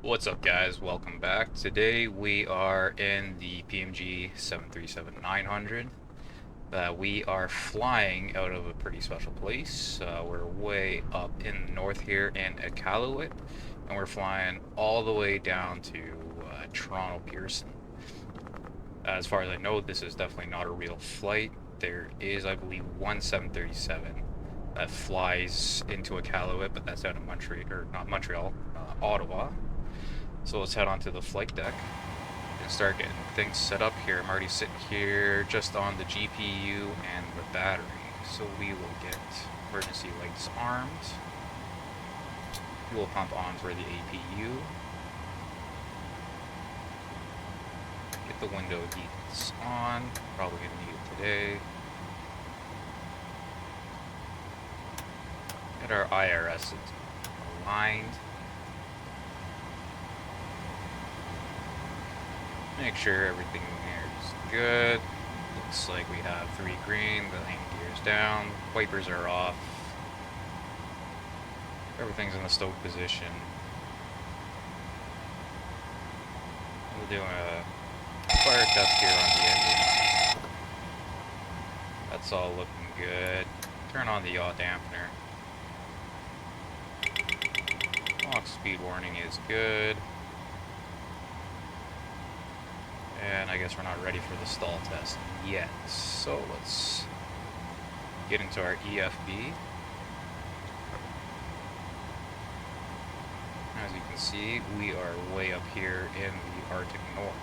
What's up, guys? Welcome back. Today we are in the PMG 737-900. We are flying out of a pretty special place. We're way up in the north here in Iqaluit, and we're flying all the way down to Toronto Pearson. As far as I know, this is definitely not a real flight. There is, I believe, one 737 that flies into Iqaluit, but that's out of Montreal, or not Montreal, Ottawa. So let's head on to the flight deck and start getting things set up here. I'm already sitting here just on the GPU and the battery. So we will get emergency lights armed. Fuel pump on for the APU. Get the window heats on. Probably going to need it today. Get our IRS aligned. Make sure everything here is good. Looks like we have 3 green, the landing gear's down, wipers are off. Everything's in the stoke position. We'll do a fire test here on the engine. That's all looking good. Turn on the yaw dampener. Lock speed warning is good. And I guess we're not ready for the stall test yet. So let's get into our EFB. As you can see, we are way up here in the Arctic North.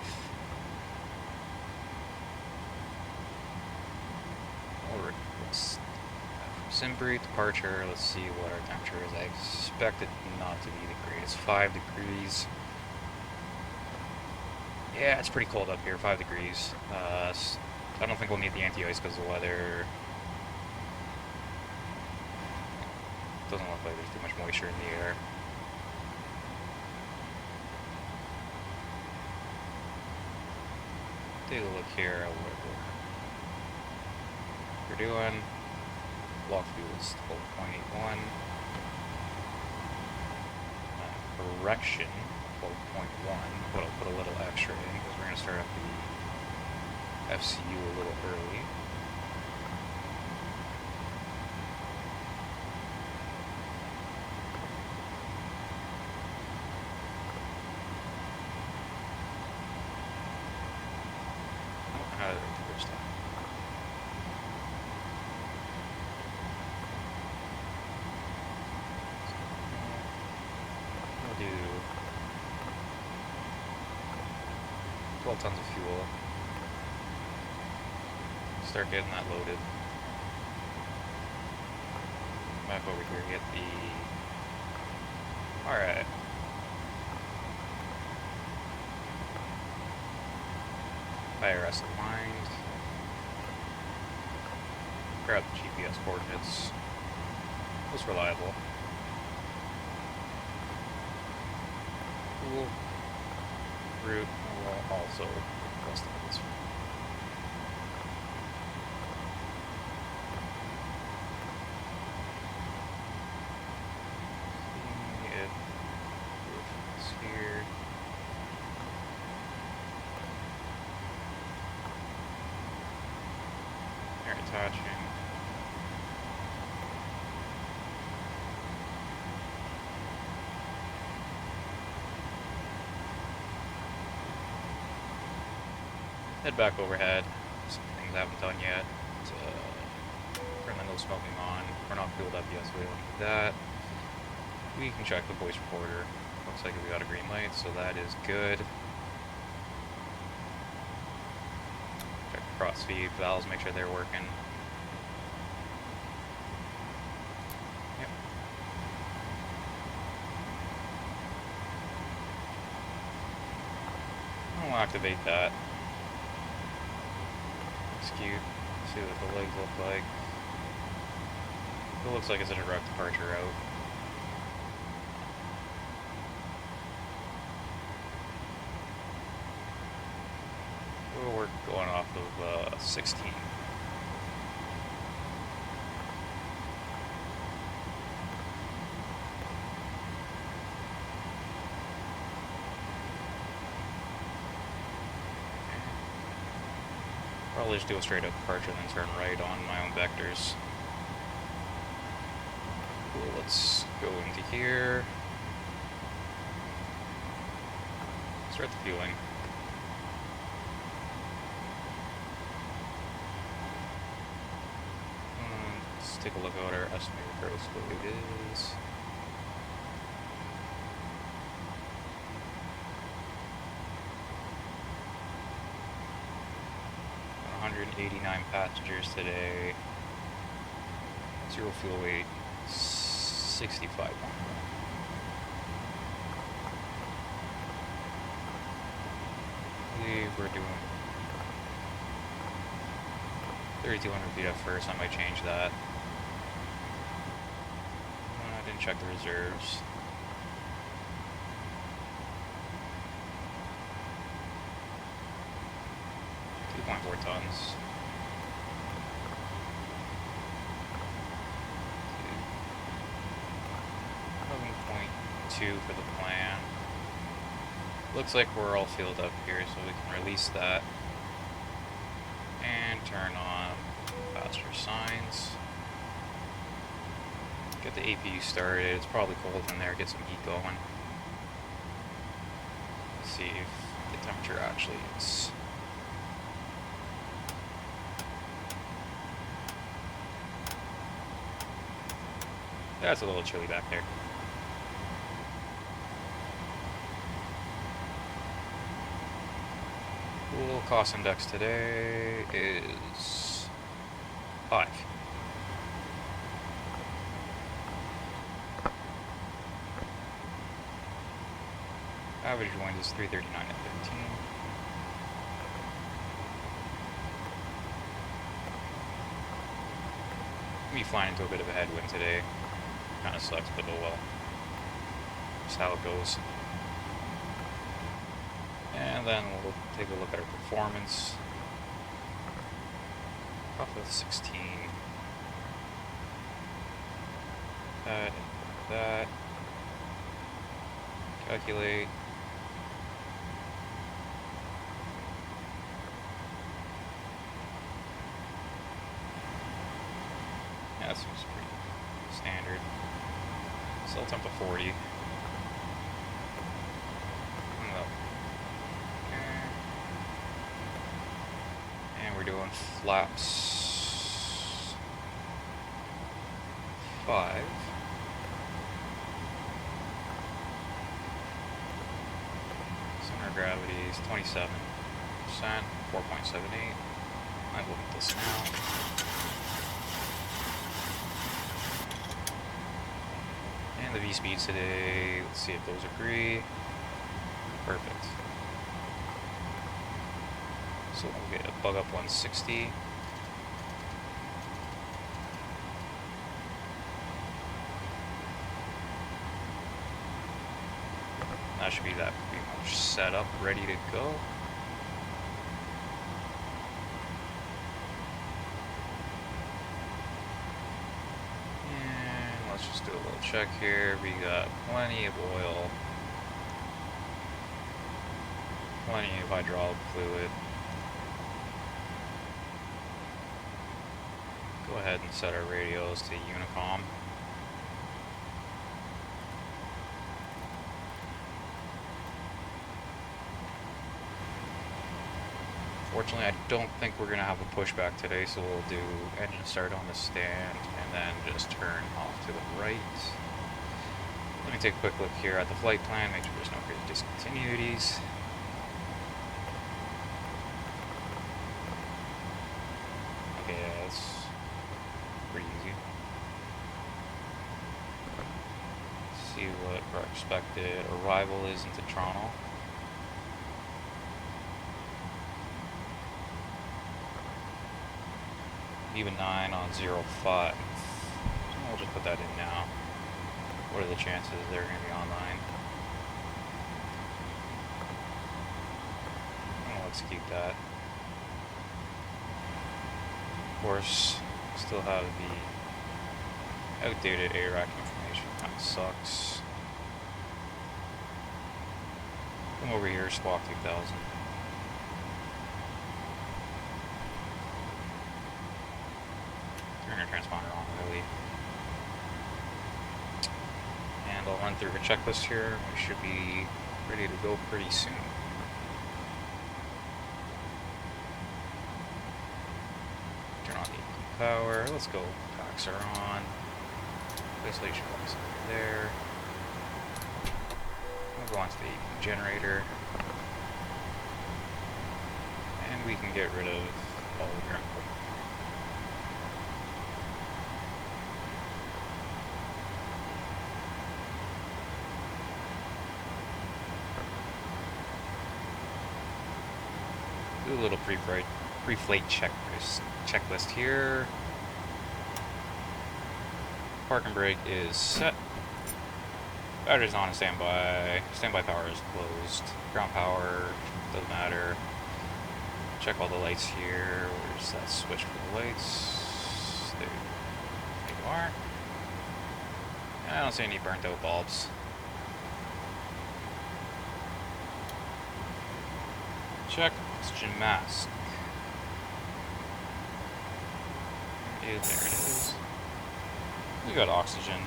Simbury departure, let's see what our temperature is. I expect it not to be the greatest. 5 degrees. Yeah, it's pretty cold up here, 5 degrees. I don't think we'll need the anti-ice because the weather doesn't look like there's too much moisture in the air. Take a look here at what we're doing. Block fuel is 12.81. Correction. 12.1, but I'll put a little extra in because we're going to start up the FCU a little early. Oh, I had it the first time. We'll do 12 tons of fuel. Start getting that loaded. Back over here, get the... Alright. IRS aligned. Grab the GPS coordinates. Most reliable. Cool. Route will also request this one. See if it's here. They're attaching. Head back overhead. Some things I haven't done yet. Turn the no smoking on. We're not fueled up yet, so we don't need that. We can check the voice recorder. Looks like we got a green light, so that is good. Check the cross feed valves, make sure they're working. Yep. I'll activate that. Execute, see what the legs look like. It looks like it's a direct departure out. We're going off of 16. probably just do a straight up departure and then turn right on my own vectors. Cool, let's go into here. Start the fueling. Let's take a look at what our estimated gross load is. 189 passengers today. Zero fuel weight, 65. I believe we're doing 3,200 feet at first. I might change that. I didn't check the reserves. .4 tons. 11.2 for the plan. Looks like we're all filled up here, so we can release that. And turn on faster signs. Get the APU started. It's probably cold in there. Get some heat going. Let's see if the temperature actually is. That's a little chilly back there. Fuel cost index today is 5. Average wind is 339 at 15. Me flying into a bit of a headwind today. Kind of sucks, but oh well. Just how it goes. And then we'll take a look at our performance. Off with 16. That. Calculate. Yeah, that seems pretty standard. Still temp to 40. And we're doing flaps 5. Center of gravity is 27%, 4.78. I will get this now. The V speeds today, let's see if those agree. Perfect. So we'll get a bug up 160. That should be that pretty much set up, ready to go. Let's just do a little check here. We got plenty of oil, plenty of hydraulic fluid. Go ahead and set our radios to Unicom. Fortunately, I don't think we're going to have a pushback today, so we'll do engine start on the stand and then just turn off to the right. Let me take a quick look here at the flight plan, make sure there's no great discontinuities. Okay, yeah, that's pretty easy. Let's see what our expected arrival is into Toronto. Even 9 on 05. We'll just put that in now. What are the chances they're going to be online? Well, let's keep that. Of course, still have the outdated ARAC information. Kind of sucks. Come over here, Squawk 2000. Turn your transponder on early. And I'll run through a checklist here. We should be ready to go pretty soon. Turn on the power. Let's go. Packs are on. Isolation box over there. We'll go on to the generator. And we can get rid of all the ground. Do a little pre-flight checklist here. Park and brake is set. Battery's on and standby. Standby power is closed. Ground power doesn't matter. Check all the lights here. Where's that switch for the lights? There you are. I don't see any burnt out bulbs. Check oxygen mask. There it is. We got oxygen.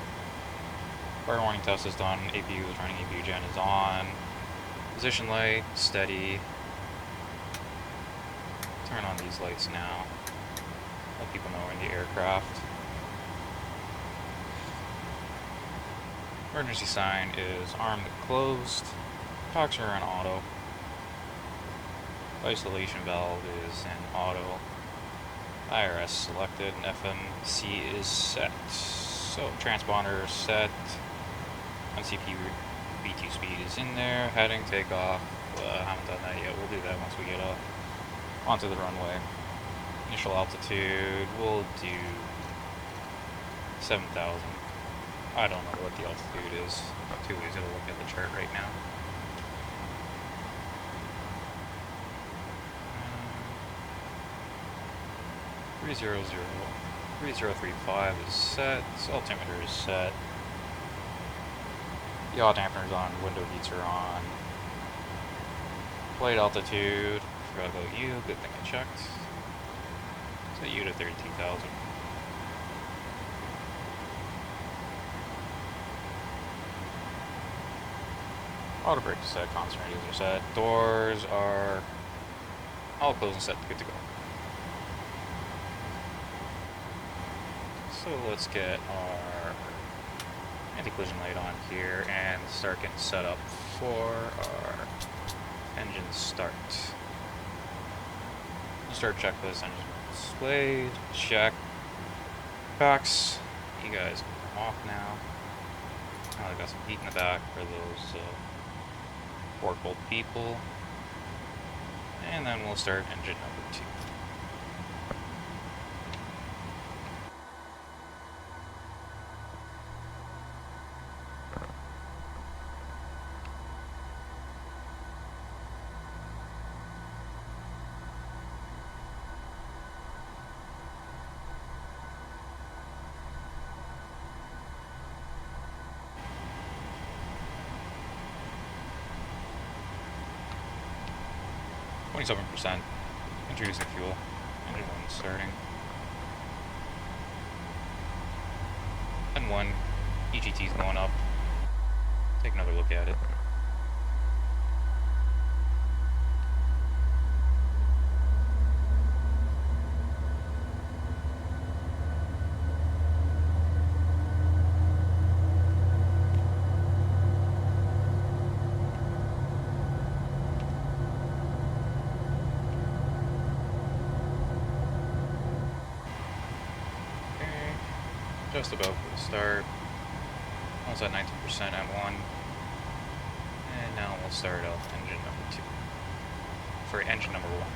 Fire warning test is done. APU is running. APU gen is on. Position light, steady. Turn on these lights now. Let people know we're in the aircraft. Emergency sign is armed and closed. Talks are in auto. Isolation valve is in auto. IRS selected and FMC is set. So transponder is set. NCP V2 speed is in there. Heading, takeoff. Haven't done that yet. We'll do that once we get up onto the runway. Initial altitude, we'll do 7,000. I don't know what the altitude is. Too easy to look at the chart right now. Um, 3035 is set. Altimeter is set. Yaw dampener's on. Window heats are on. Flight altitude. Forgot about you. Good thing I checked. Set you to 32,000. Auto brake is set. Constant radios are set. Doors are all closed and set. Good to go. So let's get our anti-collision light on here and start getting set up for our engine start. Start checklist, engine displayed, check. Packs, you guys can off now. I got some heat in the back for those four-cold people. And then we'll start engine number 2. %. Introducing fuel. Engine 1 starting. N1. EGT's going up. Take another look at it. Just about for the start. Almost at 19% M1. And now we'll start off engine number 2. For engine number 1.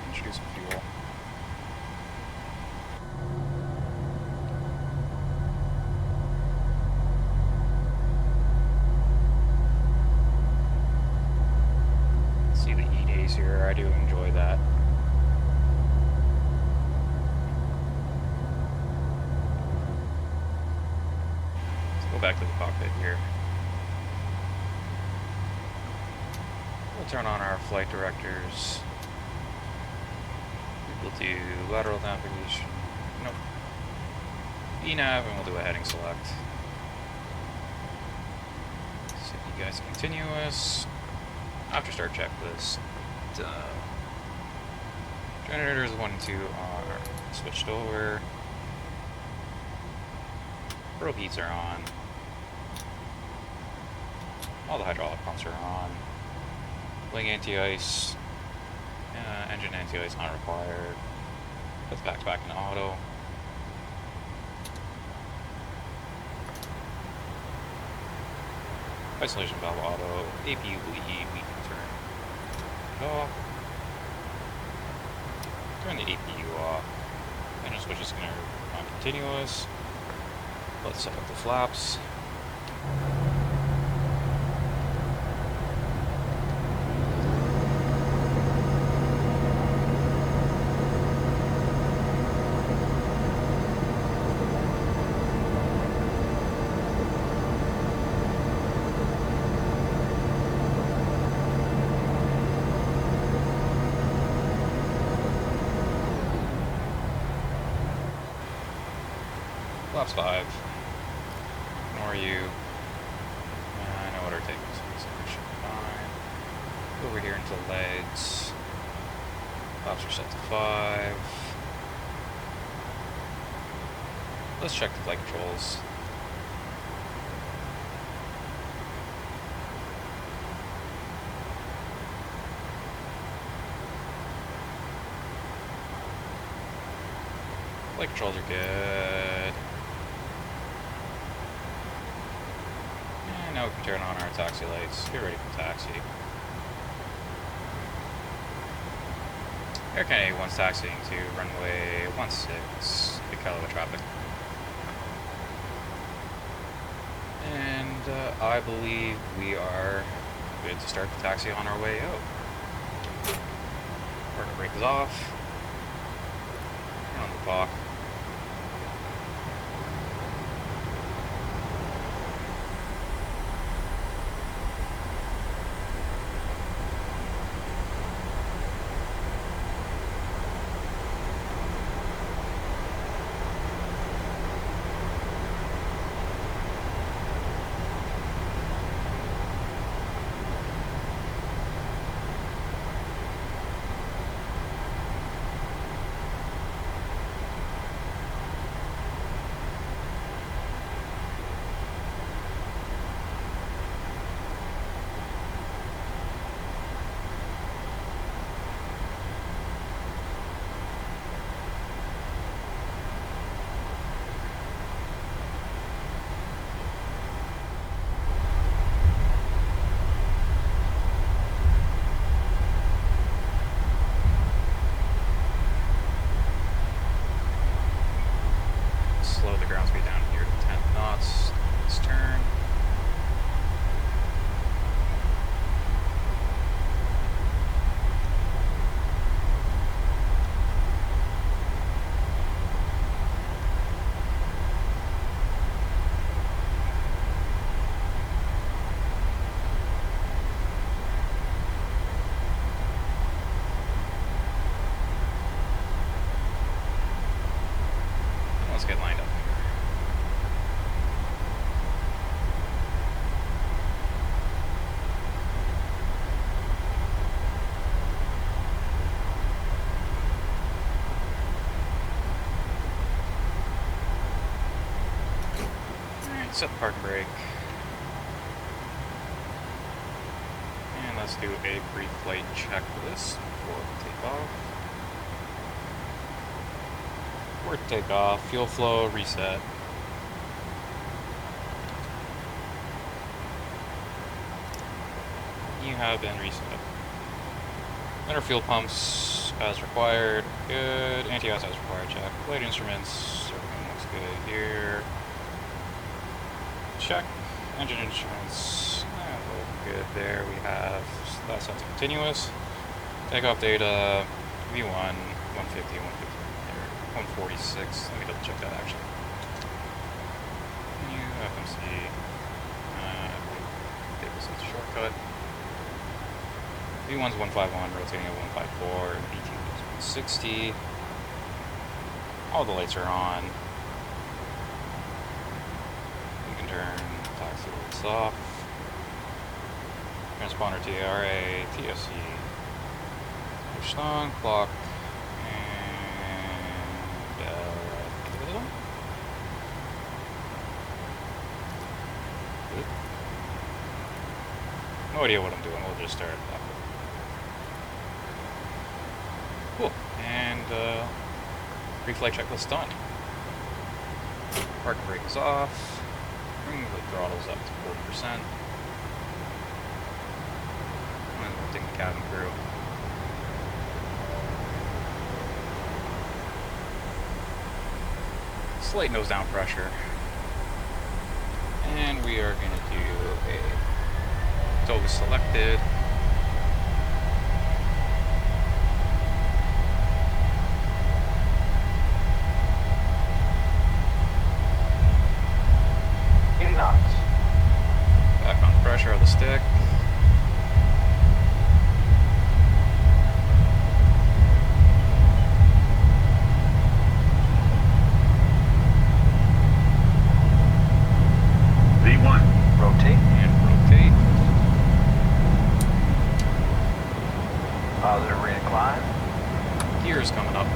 Introduce some fuel. do enjoy that. Let's go back to the cockpit here. We'll turn on our flight directors. We'll do lateral navigation. Nope. VNav, and we'll do a heading select. Set you guys continuous. After start checklist. Generators 1 and 2 are switched over. Probe heats are on. All the hydraulic pumps are on. Wing anti-ice. Engine anti-ice not required. Put the packs back in auto. Isolation valve auto. APU bleed. We can turn it off. Turn the APU off. Engine switch is going to run continuous. Let's set up the flaps. Flaps 5. Ignore you. I know what our take is, so we should be fine. Go over here into legs. Flaps are set to 5. Let's check the flight controls. Flight controls are good. Now we can turn on our taxi lights. Get ready for taxi. Air Canada 1's taxiing to runway 16, Iqaluit traffic. And I believe we are good to start the taxi on our way out. Parking brake is off. Turn on the clock. Slow the ground speed down here to 10 knots. Let's turn. Let's get lined up. Alright, set the parking brake. And let's do a pre-flight checklist before takeoff. Before takeoff, fuel flow, reset. You have been reset. Inner fuel pumps as required. Good. Anti-ice as required. Check. Flight instruments. Everything looks good here. Check. Engine instruments. Look good there. We have that set to continuous. Takeoff data, V1, 150, 150, or 146. Let me double check that actually. New FMC. Table sets shortcut. V1's 151, rotating at 154, V2 is 160. All the lights are on. You can turn taxi lights off. Transponder TRA, TSC. Push on, clock, and no idea what I'm doing. We'll just start it up. Cool. And pre-flight checklist done. Parking brake is off. Bring the throttles up to 40%. And lifting the cabin crew. Slight nose down pressure. And we are going to do a toga selected. Back on the pressure of the stick. V1. Rotate. And rotate. Positive rate of climb. Gears coming up.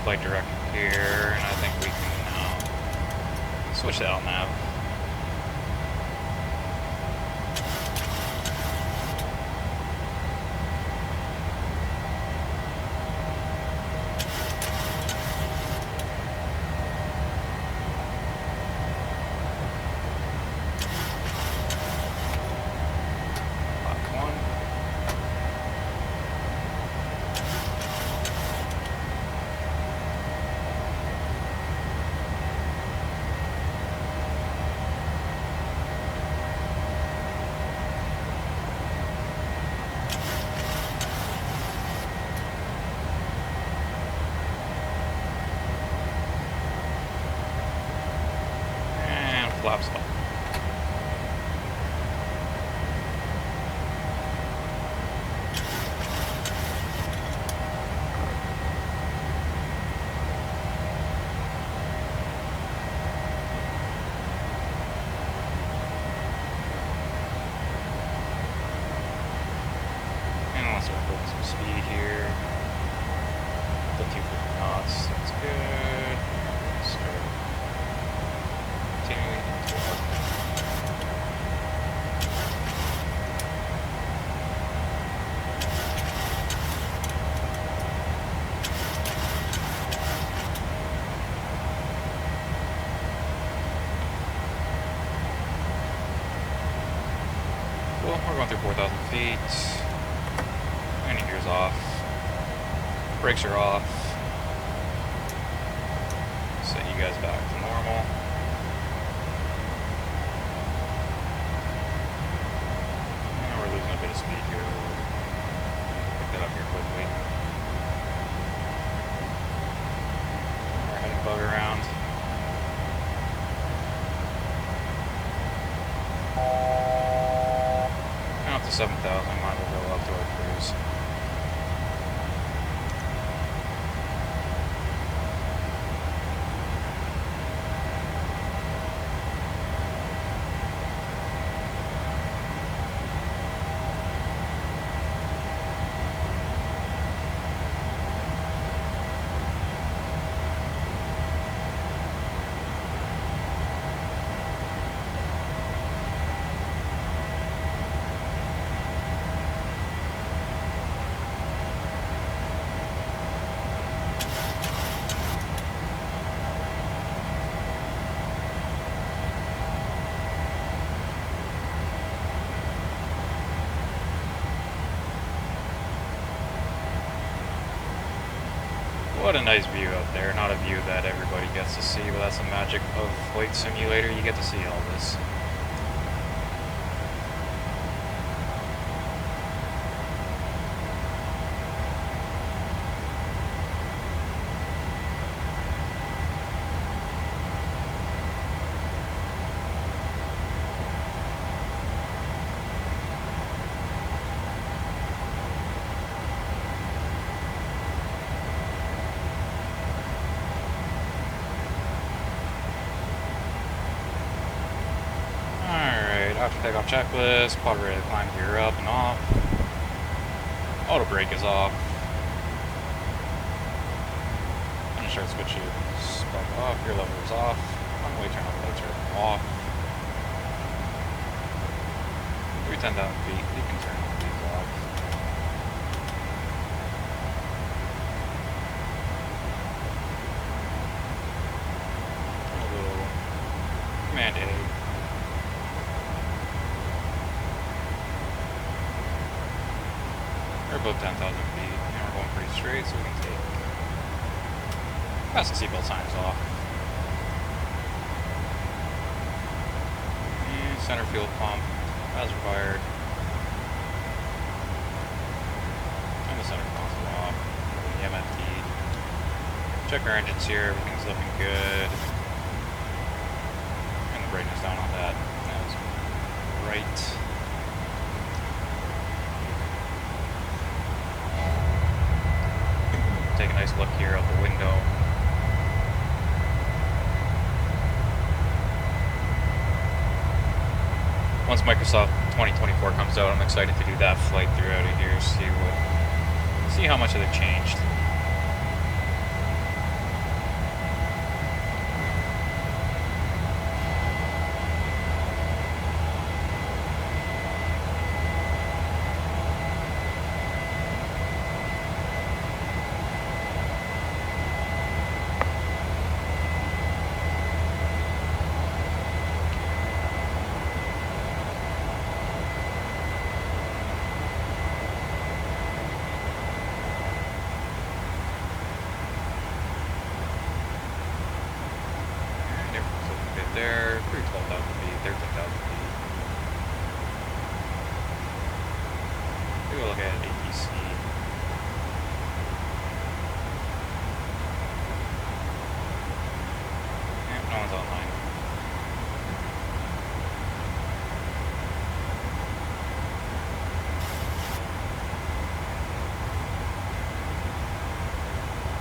Flight director here, and I think we can switch to LNAV. Flaps up. And let's start building some speed here. 250 knots, that's good. Start continuing into Well, we're going through 4,000 feet. Landing gears off. Brakes are off. Set you guys back to normal. And we're losing a bit of speed here. Pick that up here quickly. We're heading bug around. Now up to 7,000, might as well go up to our cruise. What a nice view out there. Not a view that everybody gets to see, but that's the magic of Flight Simulator. You get to see all this. After takeoff checklist, pod ready to climb gear up and off. Auto brake is off. Uninsured switch is back off. Gear lever is off. Runway turn on lights are off. 10,000 feet. You can turn these off. A little Command A. We're above 10,000 feet, and we're going pretty straight, so we can take. Pass the seatbelt signs off. And center fuel pump, as required. And the center console off. The MFD. Check our engines here, everything's looking good. And the brightness down on that. That's right. Take a nice look here out the window. Once Microsoft 2024 comes out, I'm excited to do that flight through out of here, see how much they've changed. They're 12,000 feet, 13,000 feet. Maybe we'll look at ATC. Yeah, no one's online.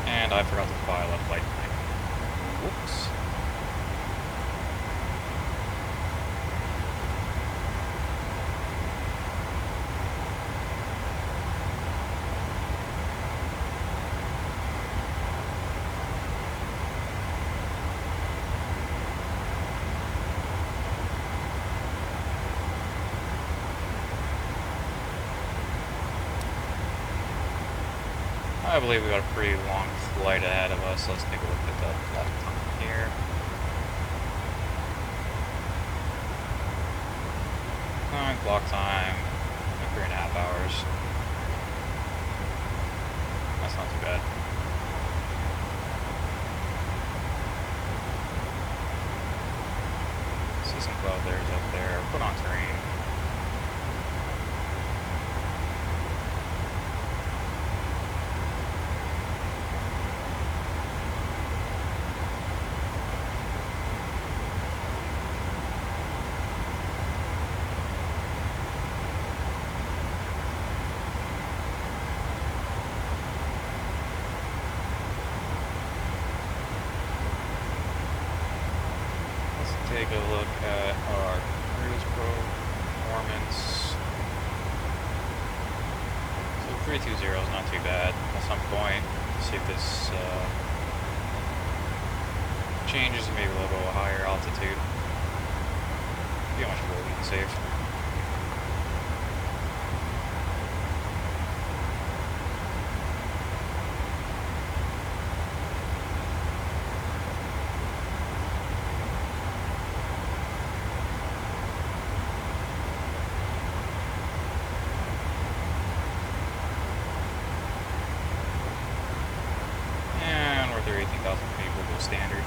And I forgot to file a flight plan. Whoops. I believe we got a pretty long flight ahead of us. Let's take a look at the clock time here. Clock time, like 3.5 hours. That's not too bad. theirs up there. Put on terrain. Take a look at our cruise performance. So 320 is not too bad. At some point, see if this changes maybe a little higher altitude. Pretty much really being safe. They're 18,000 feet, we'll go standard.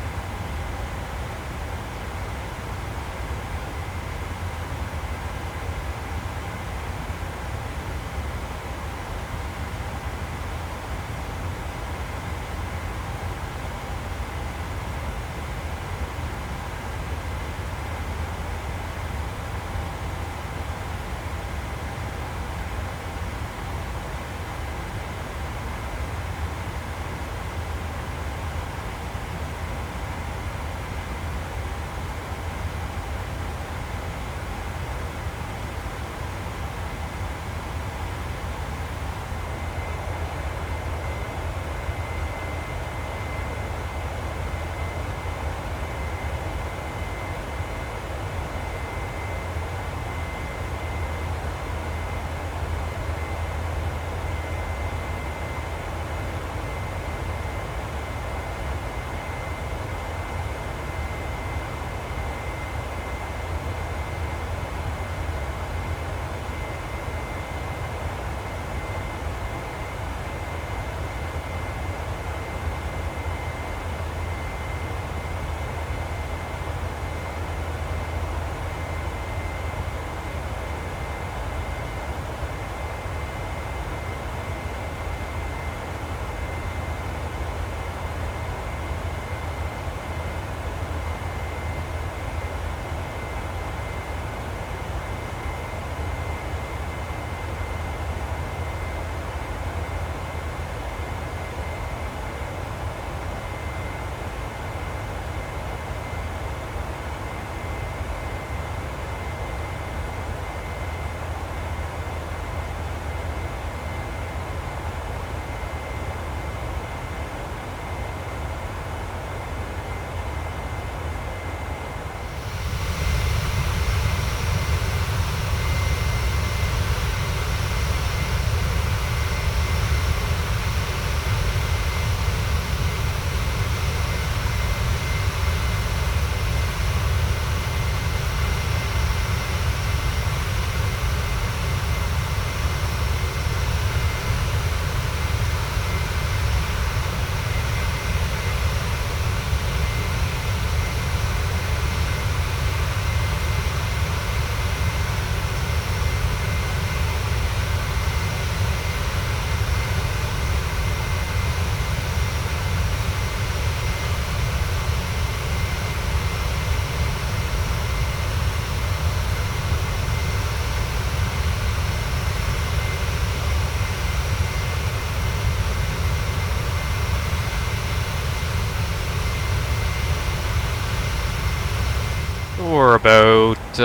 We're about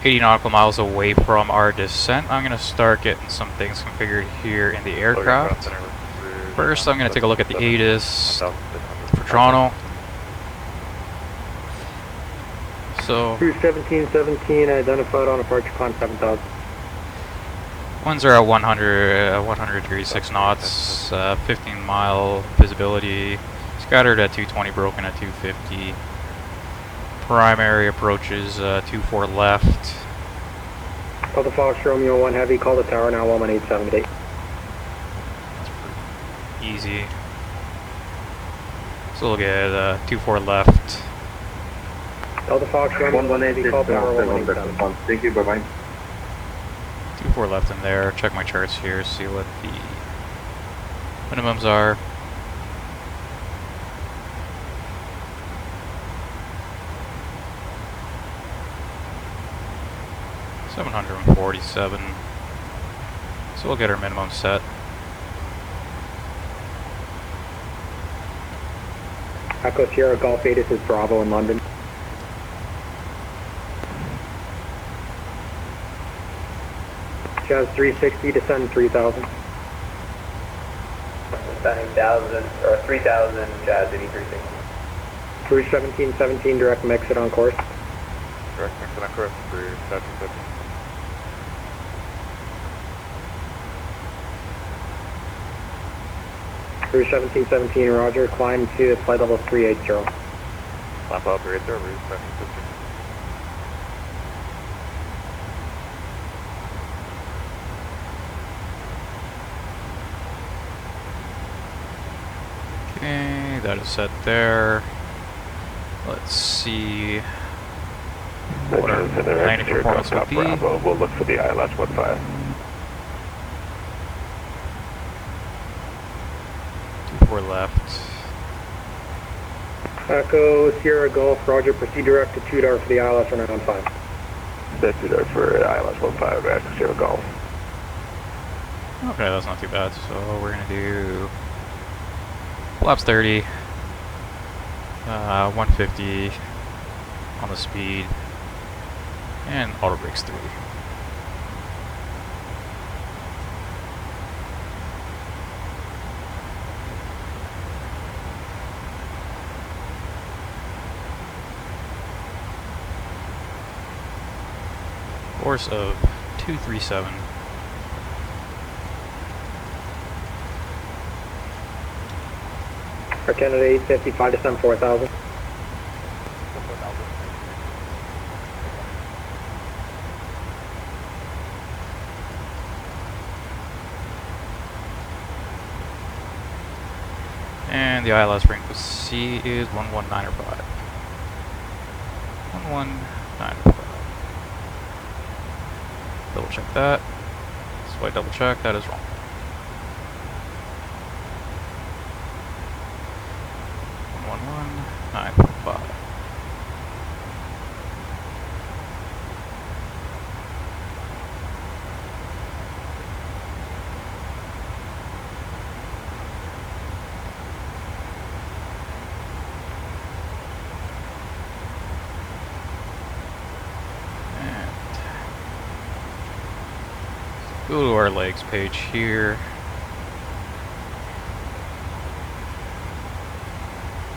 80 nautical miles away from our descent. I'm going to start getting some things configured here in the aircraft. First, I'm going to take a look at the ATIS for Toronto. So, Cruise 1717 identified on approach climb 7000. winds are at 100 degrees 6 knots, 15 mile visibility, scattered at 220, broken at 250. Primary approaches 24 left. Call the Fox Romeo 1 Heavy, call the tower now 11878. That's pretty easy. So we'll get 24 left. Delta Fox Romeo 1 Heavy, call tower 187. Thank you, bye-bye. 2-4 left in there. Check my charts here, see what the minimums are. $747. So we'll get our minimum set. Echo Sierra Golf 8, this is Bravo in London. Jazz 360, descend 3000. Descending 1,000, or 3,000, Jazz 8360. Cruise 1717, direct exit on course. Direct exit on course for 1750. Cruise 1717, roger, climb to flight level 380. Lap up, right there, Rouge 1750. Okay, that is set there. Let's see what our landing performance would be. Bravo. We'll look for the ILS 15. 2-4 left. Echo Sierra Golf, roger, proceed direct to Tudor for the ILS 195. That's it for ILS 15, Echo Sierra Golf. Okay, that's not too bad. So we're gonna do flaps 30, 150 on the speed, and auto brakes 3. Course of 237. Our Canada 855, descend 4000. And the ILS frequency is 11905. 11905. Double check that. So I double check, that is wrong. One 9.5. Go to our legs page here.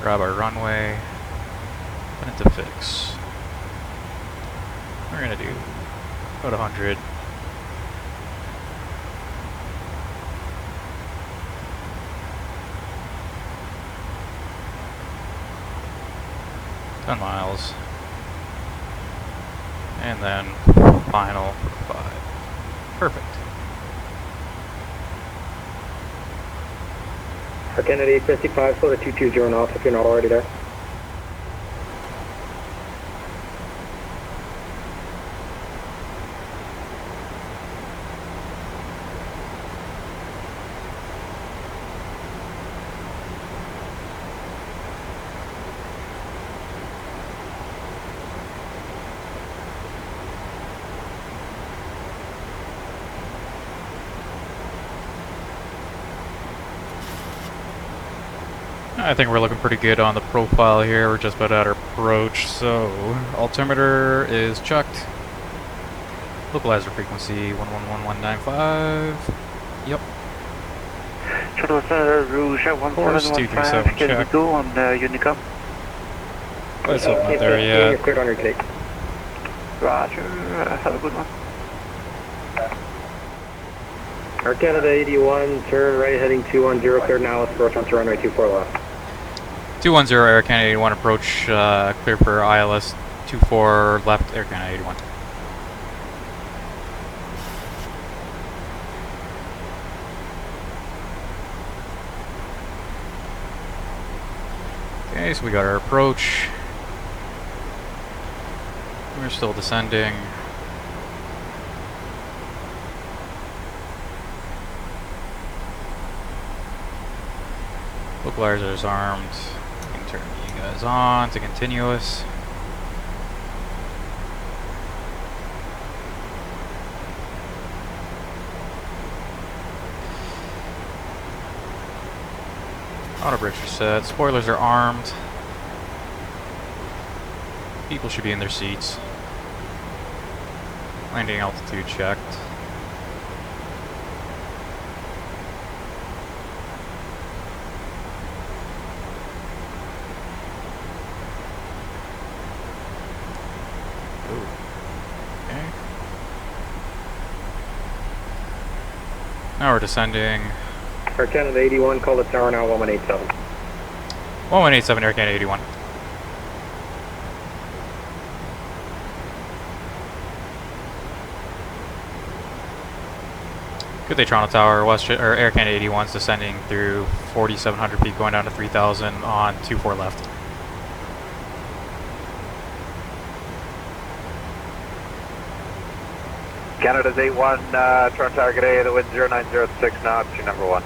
Grab our runway. Put it to fix. We're gonna do about 100. $10 miles. And then final 5. Perfect. Our Canada 855, slow to 220 knots if you're not already there. I think we're looking pretty good on the profile here. We're just about at our approach, so altimeter is checked. Localizer frequency 111195. Yep. Rouge Course 237 check. on Unicom. Let's hope not there yet. You're cleared on your take. Roger, have a good one. Our Canada 81, turn right heading 210, cleared now, let's approach onto runway 24 left. 210 Air Canada 81 approach, clear for ILS 24 left Air Canada 81. Okay, so we got our approach. We're still descending. Localizers armed. We can turn you guys on to continuous. Auto brakes are set. Spoilers are armed. People should be in their seats. Landing altitude checked. Ooh. Okay. Now we're descending. Air Canada 81, call the tower now 1187. 1187 Air Canada 81. Good day, Toronto Tower. Or Air Canada 81's descending through 4,700 feet, going down to 3,000 on 24 left. Canada's 81, Toronto Tower, good day, the wind 0906 knots, your number 1.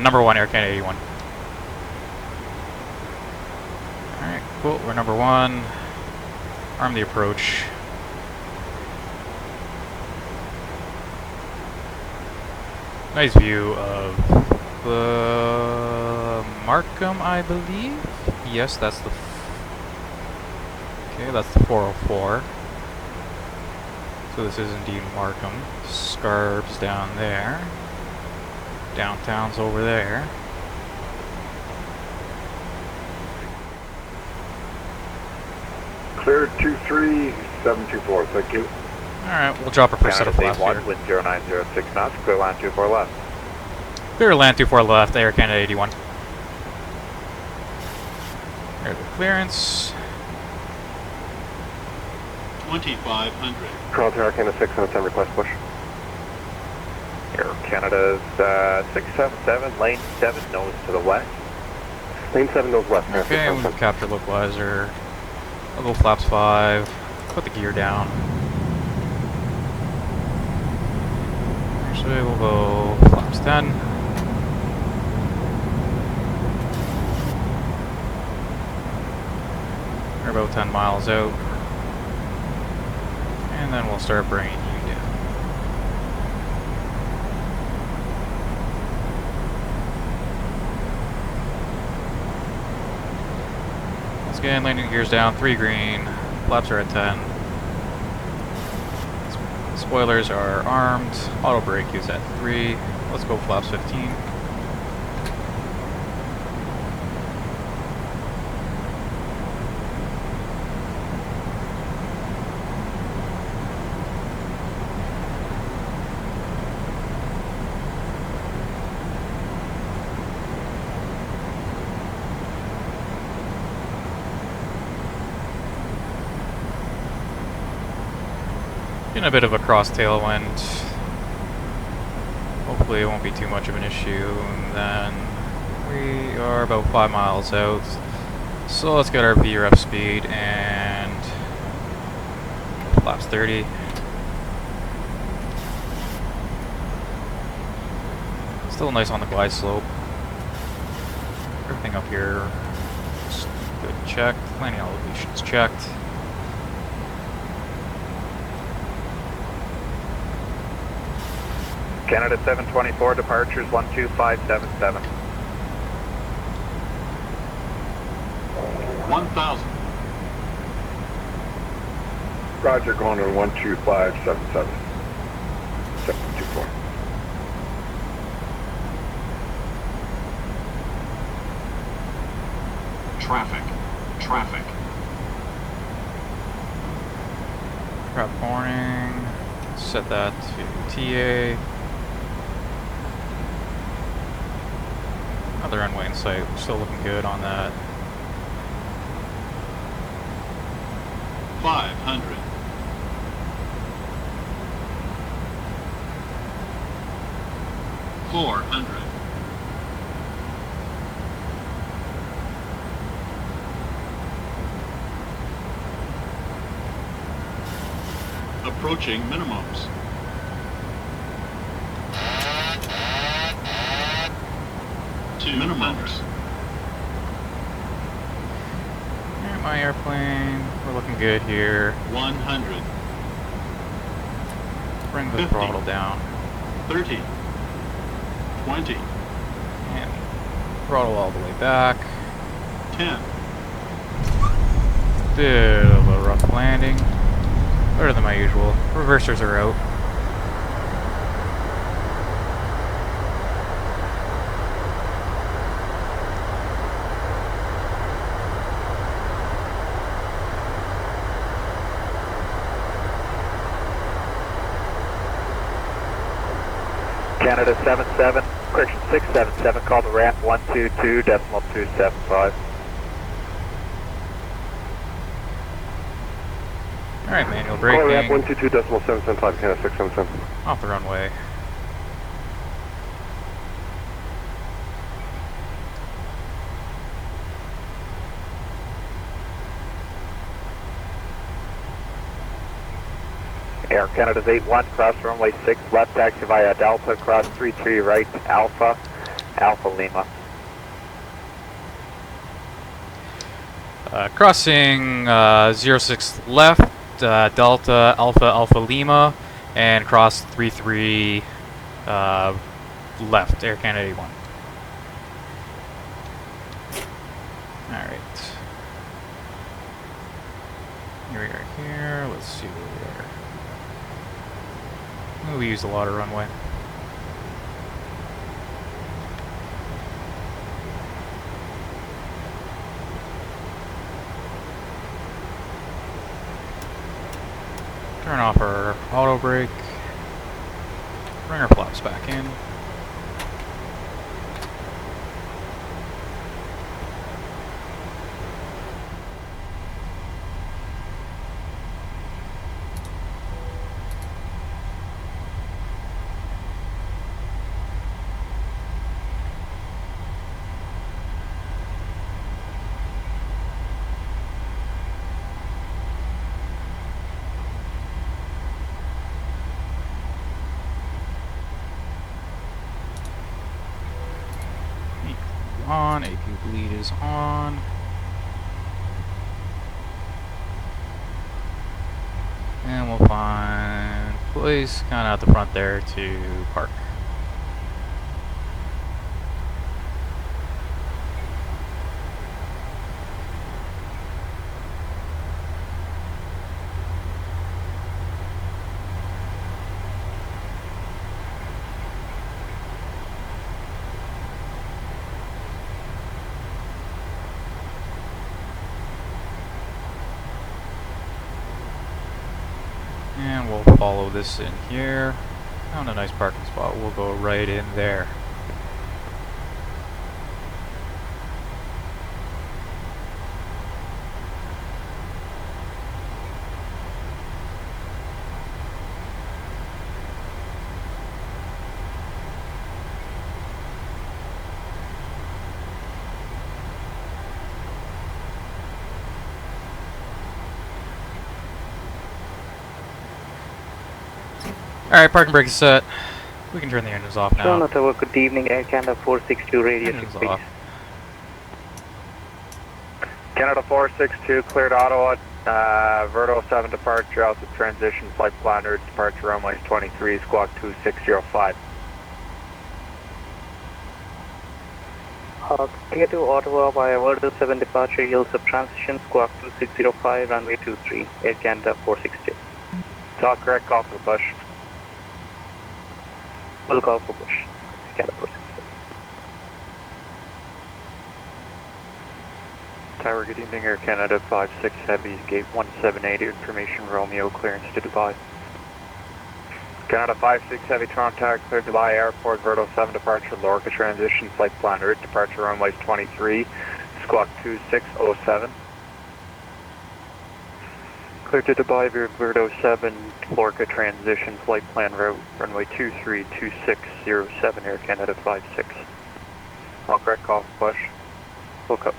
Number 1 Air Canada 81. Alright, cool. We're number 1. Arm the approach. Nice view of the Markham, I believe. Yes, that's the. Okay, that's the 404. So this is indeed Markham. Scarb's down there. Downtown's over there. Clear 23724, thank you. Alright, we'll drop our first set of flaps here. Wind 0906 knots, clear line 24 left. Clear land 24 left, Air Canada 81. There's the clearance. 2500. Toronto Tower, Canada 610, request push. Air Canada's 677, lane 7 nose to the west. Lane 7 nose west. Okay, we've captured localizer. I'll go flaps 5. Put the gear down. Actually, we'll go flaps 10. We're about 10 miles out. And then we'll start bringing you down. Once again, landing gears down, 3 green. Flaps are at 10. Spoilers are armed. Auto brake is at 3. Let's go flaps 15. Getting a bit of a cross tailwind. Hopefully it won't be too much of an issue. And then we are about 5 miles out. So let's get our VREF speed and flaps 30. Still nice on the glide slope. Everything up here is good checked. Landing elevation's checked. Canada 724, departures 12577. 1000. Roger, going to 12577. 724. Traffic. Crap warning. Set that to TA. Another runway in sight. We're still looking good on that. 500. 400. 500. Approaching minimums. To minimums. Alright, my airplane. We're looking good here. 100. Bring the 50. throttle down. 30. 20. And throttle all the way back. 10. Bit of a rough landing. Better than my usual. Reversers are out. Canada 77, correction 677, call the ramp 122.275. Alright, manual Call ramp braking. 122.775, Canada 677. Off the runway. Air Canada's 81, cross runway 6, left taxi via Delta, cross 33 right, Alpha, Alpha Lima. Crossing 06 left, Delta Alpha Alpha Lima, and cross 33 left, Air Canada 81. Alright. Here we are here, let's see where we are. Oh, we used a lot of runway. Turn off our auto brake. Bring our flaps back in. On, Iqaluit is on. And we'll find a place kind of at the front there to park. And we'll follow this in here. Found a nice parking spot. We'll go right in there. Alright, parking brake is set. We can turn the engines off now. Tower, good evening, Air Canada 462 radio check, Engines please. off. Canada 462, cleared Ottawa, Verdo 7 departure, also transition, flight planner, departure runway 23, squawk 2605. Clear to Ottawa via Verdo 7 departure, yields of transition, squawk 2605, runway 23, Air Canada 462. Talk correct, call for the push. Full call for push, Air Canada 462. Tower, good evening, Air Canada 56 Heavy, gate 178, information Romeo, clearance to Dubai. Canada 56 Heavy, Toronto Tower, cleared Dubai Airport, Verdo 7 departure, Lorca transition, flight plan route, departure runways 23, squawk 2607. Cleared to Dubai, Verdo 7, Lorca transition, flight plan route, runway 232607, Air Canada 56. All correct, call for push. Look up.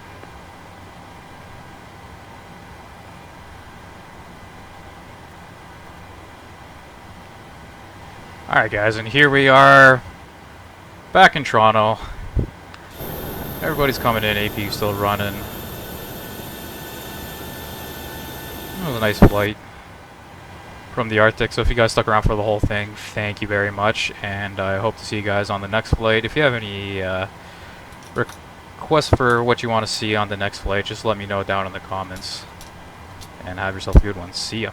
Alright guys, and here we are back in Toronto. Everybody's coming in, AP still running. It was a nice flight from the Arctic, so if you guys stuck around for the whole thing, thank you very much, and I hope to see you guys on the next flight. If you have any requests for what you want to see on the next flight, just let me know down in the comments, and have yourself a good one. See ya.